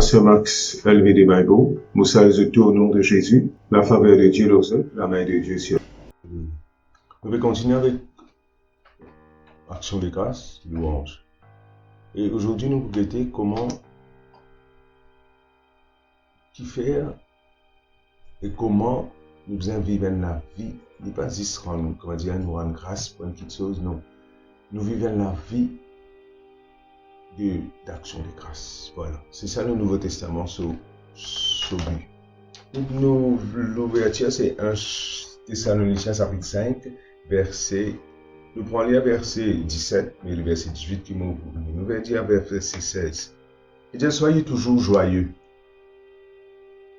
Pasteur Max LVD Bible, nous saluons tout au nom de Jésus, la faveur de Dieu leur la main de Dieu sur. On va continuer avec Action de grâce, louange. Et aujourd'hui, nous allons voir comment faire et comment nous faisons vivre la vie. Il n'est pas juste nous rendre grâce pour une petite chose, non. Nous vivons la vie d'action de grâce. Voilà. C'est ça le Nouveau Testament sur but. L'ouverture, c'est 1 Thessaloniciens chapitre 5, verset. Nous prenons le verset 17, mais le verset 18 qui m'ouvre. Nous allons dire verset 16. Et dire, soyez toujours joyeux.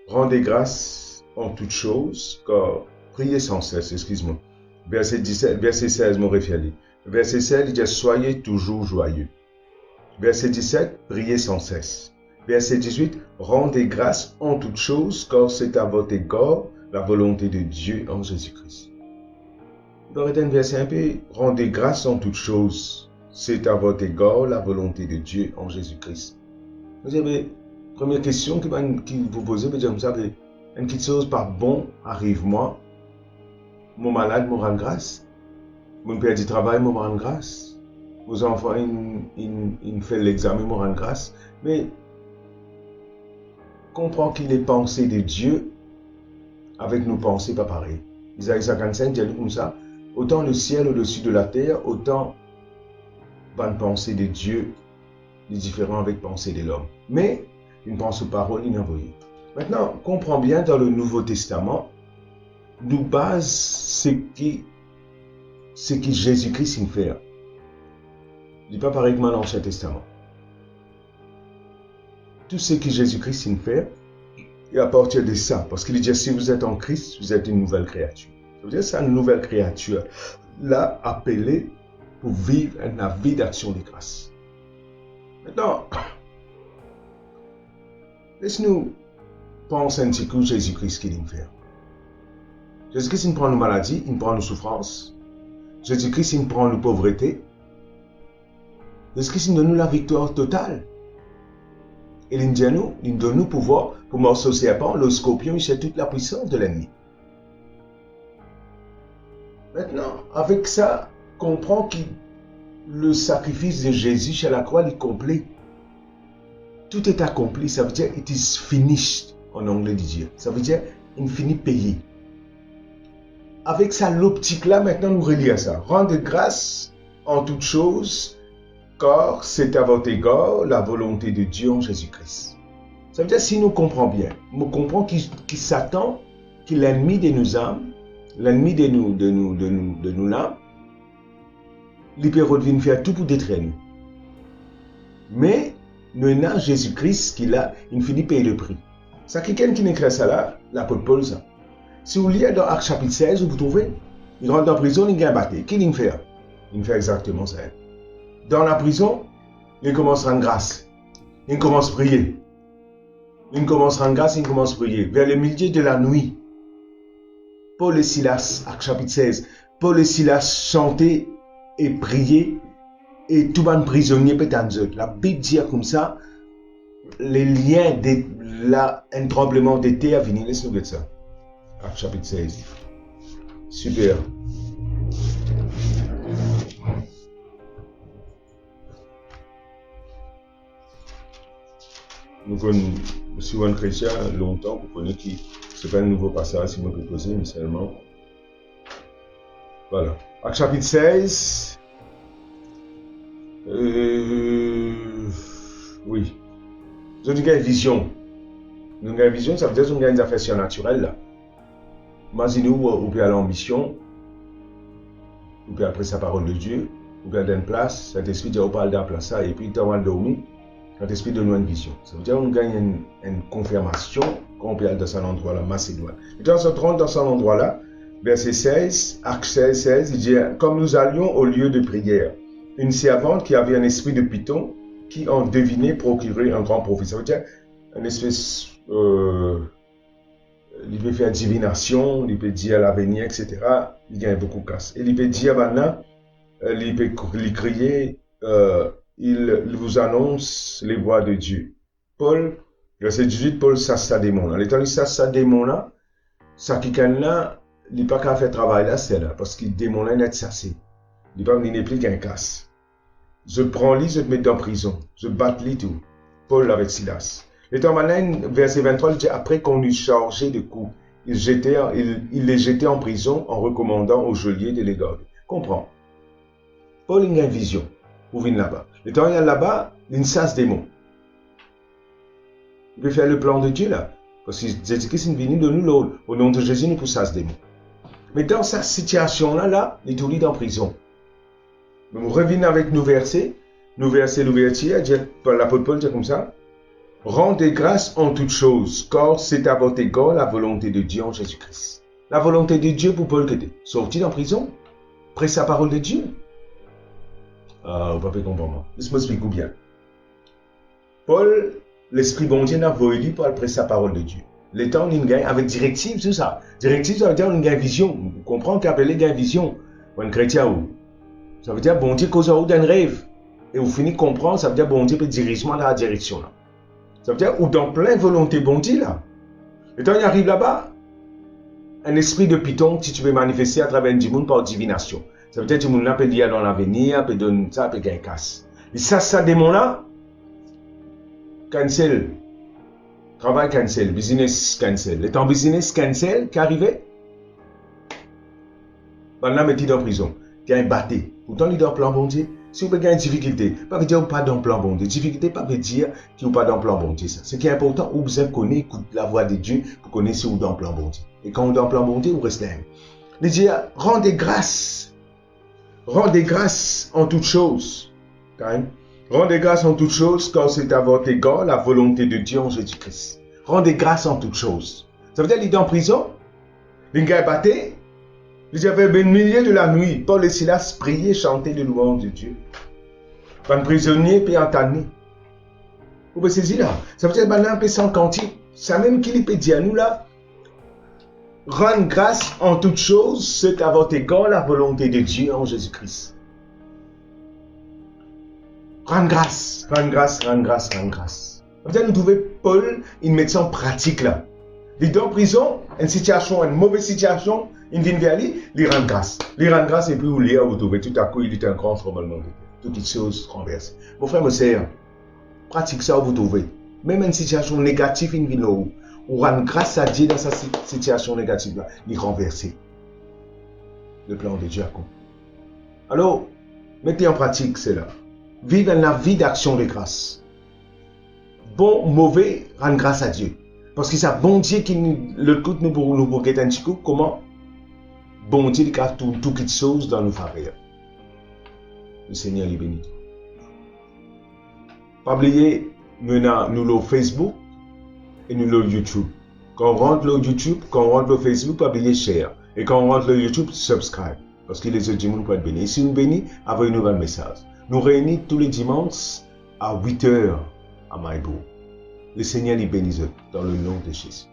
Rendez grâce en toutes choses, car priez sans cesse, excuse-moi. Verset 17, verset 16, mon référé. Verset 16, il dit, soyez toujours joyeux. Verset 17, priez sans cesse. Verset 18, rendez grâce en toutes choses, car c'est à votre égard la volonté de Dieu en Jésus-Christ. Il va être un verset un peu, rendez grâce en toutes choses, c'est à votre égard la volonté de Dieu en Jésus-Christ. Vous avez, première question qui vous posez, vous savez, une petite chose pas bon arrive moi, mon malade me rend grâce, mon père du travail me rend grâce. Vos enfants, ils font l'examen, me rendent grâce. Mais, comprends qu'il est pensée de Dieu avec nos pensées pas pareilles. Isaïe 55 dit comme ça, autant le ciel au-dessus de la terre, autant la pensée de Dieu est différent avec la pensée de l'homme. Mais, une pensée parole inenvoyée. Maintenant, comprends bien dans le Nouveau Testament, nous base ce qui Jésus-Christ fait. Il n'est pas pareil que dans l'Ancien Testament. Tout ce que Jésus-Christ fait, et à partir de ça, parce qu'il dit, si vous êtes en Christ, vous êtes une nouvelle créature. Ça veut dire que c'est une nouvelle créature, là, appelée pour vivre une vie d'action de grâce. Maintenant, laisse-nous penser un petit coup Jésus-Christ qu'il fait. Jésus-Christ, il prend nos maladies, il prend nos souffrances. Jésus-Christ, il prend nos pauvretés. Jésus-Christ, il donne nous la victoire totale. Et il donne nous pouvoir pour morceau serpent, le scorpion, il sait toute la puissance de l'ennemi. Maintenant, avec ça, comprends que le sacrifice de Jésus chez la croix est complet. Tout est accompli, ça veut dire it is finished en anglais de Dieu. Ça veut dire il finit payé. Avec ça, l'optique là, maintenant nous relions à ça. Rendre grâce en toutes choses, car c'est à votre égard la volonté de Dieu en Jésus-Christ. Ça veut dire, si nous comprenons bien, nous comprenons qu'il Satan, qui est l'ennemi de nos âmes, l'ennemi de nous l'âme, il peut revenir faire tout pour détruire nous. Mais, nous avons Jésus-Christ qui a, il finit payer le prix. Ça, quelqu'un qui n'écrit ça là, l'apôtre Paul, ça. Si vous lisez dans Actes chapitre 16, vous trouvez, il rentre en prison, il gagne battu. Qu'est-ce qu'il fait? Il fait exactement ça. Dans la prison, il commence à rendre grâce. Il commence à prier. Il commence à rendre grâce, il commence à prier. Vers le milieu de la nuit, Paul et Silas, Actes chapitre 16, Paul et Silas chantaient et priaient, et tout le monde prisonnier peut être. La Bible dit comme ça, les liens un tremblement de terre venu. Laisse-nous voir ça. Actes chapitre 16. Super. Nous connaissons, si vous êtes chrétien longtemps, vous connaissez que ce n'est pas un nouveau passage, si vous pouvez poser, mais seulement. Voilà. Actes chapitre 16. Oui. Nous avons une vision. Nous avons une vision, ça veut dire que nous avons une affection naturelle là. Imaginez-vous, vous pouvez aller en mission, vous pouvez après sa parole de Dieu, vous pouvez aller dans une place, cet esprit dit, on parle d'un place ça, et puis tu vas dormir. Notre esprit donne une vision. Ça veut dire qu'on gagne une confirmation quand on peut aller dans cet endroit-là, Macédoine. Et quand on se rentre dans cet endroit-là, verset 16, Acte 16, 16, il dit, comme nous allions au lieu de prière, une servante qui avait un esprit de python, qui en devinait procurer un grand profit. Ça veut dire, une espèce, il peut faire divination, il peut dire l'avenir, etc. Il gagne beaucoup de casse. Et il peut dire maintenant, il peut crier, il vous annonce les voies de Dieu. Paul Verset 18, Paul sasse sa démon. L'étant il sasse sa démon là, ça qui can là, il n'a pas qu'à faire travail là, c'est là, parce que le démon là, il est sassé. Il n'est plus qu'un casse. Je prends lui, je te mets en prison. Je batte lui tout. Paul avec Silas. L'étant maintenant, verset 23, il dit, après qu'on eut chargé de coups, il les jetait en prison en recommandant au geôlier de les garder. Comprends. Paul il a une vision. Vous venez là-bas. L'étant il y a là-bas, il sasse démon. Il peut faire le plan de Dieu là. Parce que Jésus-Christ est venu de nous au nom de Jésus, nous pour ça se démon. Mais dans cette situation-là, il est tout en prison. Mais on revient avec nos versets. Nos versets, l'ouverture, l'apôtre Paul dit comme ça. Rendez grâce en toutes choses, car c'est à votre égard la volonté de Dieu en Jésus-Christ. La volonté de Dieu pour Paul que était sorti en prison, après sa parole de Dieu. Ah, vous ne pouvez pas comprendre. Je m'explique bien. Paul, l'Esprit bon Dieu n'a voulu pour après sa parole de Dieu. Le temps, on gagne avec directive, tout ça. Directive, ça veut dire qu'on a une vision. Vous comprenez qu'appeler une vision, ou un chrétien, ça veut dire bon Dieu cause ou d'un rêve. Et vous finissez de comprendre, ça veut dire bon Dieu peut dirigement dans la direction là. Ça veut dire ou dans plein volonté bon Dieu là. Le temps, il arrive là-bas, un esprit de python, si tu veux manifester à travers du monde par divination. Ça veut dire que tout le monde peut dire dans l'avenir, peut donner ça, peut gagner casse. Et ça démon là, cancel. Travail cancel, business cancel. Le temps business cancel qui arrivait, maintenant mettez dans prison. Tu as un batté. Pourtant, il est dans le plan bon Dieu. Si vous avez une difficulté, pas veut dire pas dans le plan bon Dieu. Difficulté, pas veut dire qu'il n'y a pas dans le plan bon Dieu. Ce qui est important, vous avez connu la voix de Dieu pour connaître si vous êtes dans le plan bon Dieu. Et quand vous êtes dans le plan bon Dieu, vous restez là. Il dit, rendez grâce. Rendez grâce en toutes choses. Rendez grâce en toutes choses, car c'est à votre égard la volonté de Dieu en Jésus-Christ. Rendez grâce en toutes choses. Ça veut dire qu'il est en prison. Il gars batté. Il y avait au milieu de la nuit. Paul et Silas priaient, chantaient de louange de Dieu. Un prisonnier peut entendre. Vous pouvez saisir là. Ça veut dire qu'il y a un peu sans cantique. Ça même qu'il peut dire à nous là. Rendre grâce en toutes choses, c'est à votre égard la volonté de Dieu en Jésus-Christ. Rendre grâce, rendre grâce, rendre grâce, rendre grâce. Peut-être nous trouvons Paul, il met ça en pratique là. Il est en prison, une situation, une mauvaise situation, il vient vers lui, il rend grâce. Il rend grâce et puis vous trouvez tout à coup, il est un grand tremblement de terre. Toutes les choses renversent. Mon frère, mon sœur, pratique ça, vous trouvez. Même une situation négative, il vient là-haut. On rend grâce à Dieu dans cette situation négative là, il renverse. Le plan de Dieu a accompli. Alors, mettez en pratique cela. Vivre la vie d'action de grâce. Bon, mauvais, rendre grâce à Dieu. Parce que c'est bon Dieu qui le coûte nous pour guetter un petit coup. Comment? Bon Dieu qui a toutes choses dans nos faveurs. Le Seigneur les bénit. Pas oublier, nous avons Facebook et nous avons YouTube. Quand on rentre le YouTube, quand on rentre le Facebook, pas oublier share. Et quand on rentre le YouTube, subscribe. Parce que les autres dimanches peuvent être bénis. Si nous bénis, envoyez nous un message. Nous réunissons tous les dimanches à 8 h à Maïbo. Le Seigneur les bénisse dans le nom de Jésus.